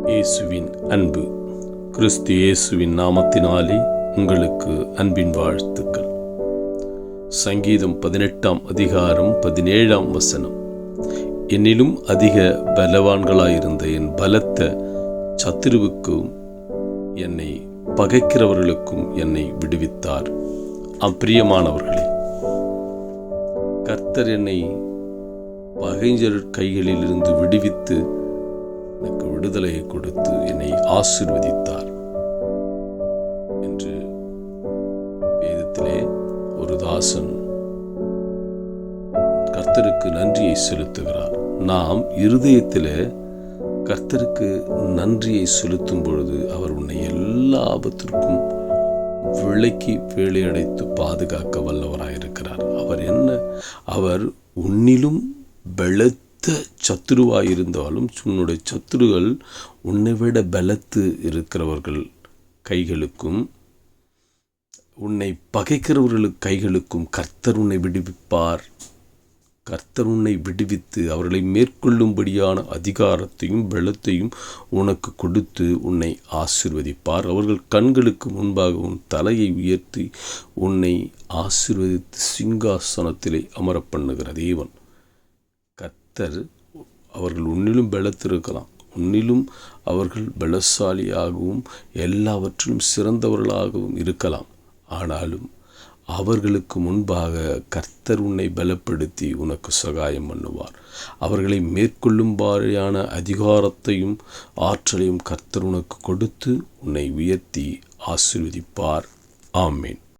இயேசுவின் அன்பு. கிறிஸ்து இயேசுவின் நாமத்தினாலே உங்களுக்கு அன்பின் வாழ்த்துக்கள். சங்கீதம் 18ஆம் அதிகாரம் 17ஆம் வசனம். என்னிலும் அதிக பலவான்களாயிருந்த என் பலத்த சத்துருவுக்கும் என்னை பகைக்கிறவர்களுக்கும் என்னை விடுவித்தார். பிரியமானவர்களே, கர்த்தர் என்னை பகைஞர் கைகளில் இருந்து விடுவித்து எனக்கு விடுதலையை கொடுத்து என்னை ஆசீர்வதித்தார் என்று வேதத்திலே ஒரு தாசன் கர்த்தருக்கு நன்றியை செலுத்துகிறார். நாம் இருதயத்திலே கர்த்தருக்கு நன்றியை செலுத்தும் பொழுது அவர் உன்னை எல்லா ஆபத்திற்கும் விலக்கி வேலையடைத்து பாதுகாக்க வல்லவராயிருக்கிறார். அவர் உன்னிலும் பலத்த சத்துருவாயிருந்தாலும் உன்னுடைய சத்துருகள் உன்னை விட பலத்து இருக்கிறவர்கள் கைகளுக்கும் உன்னை பகைக்கிறவர்களுக்கு கைகளுக்கும் கர்த்தர் உன்னை விடுவிப்பார். கர்த்தர் உன்னை விடுவித்து அவர்களை மேற்கொள்ளும்படியான அதிகாரத்தையும் பலத்தையும் உனக்கு கொடுத்து உன்னை ஆசீர்வதிப்பார். அவர்கள் கண்களுக்கு முன்பாக உன் தலையை உயர்த்தி உன்னை ஆசீர்வதித்து சிங்காசனத்திலே அமர பண்ணுகிற தேவன் கர்த்தர். அவர்கள் உன்னிலும் பலத்திருக்கலாம், உன்னிலும் அவர்கள் பலசாலியாகவும் எல்லாவற்றிலும் சிறந்தவர்களாகவும் இருக்கலாம். ஆனாலும் அவர்களுக்கு முன்பாக கர்த்தர் உன்னை பலப்படுத்தி உனக்கு சகாயம் பண்ணுவார். அவர்களை மேற்கொள்ளும்பாறையான அதிகாரத்தையும் ஆற்றலையும் கர்த்தர் உனக்கு கொடுத்து உன்னை உயர்த்தி ஆசீர்வதிப்பார். ஆமேன்.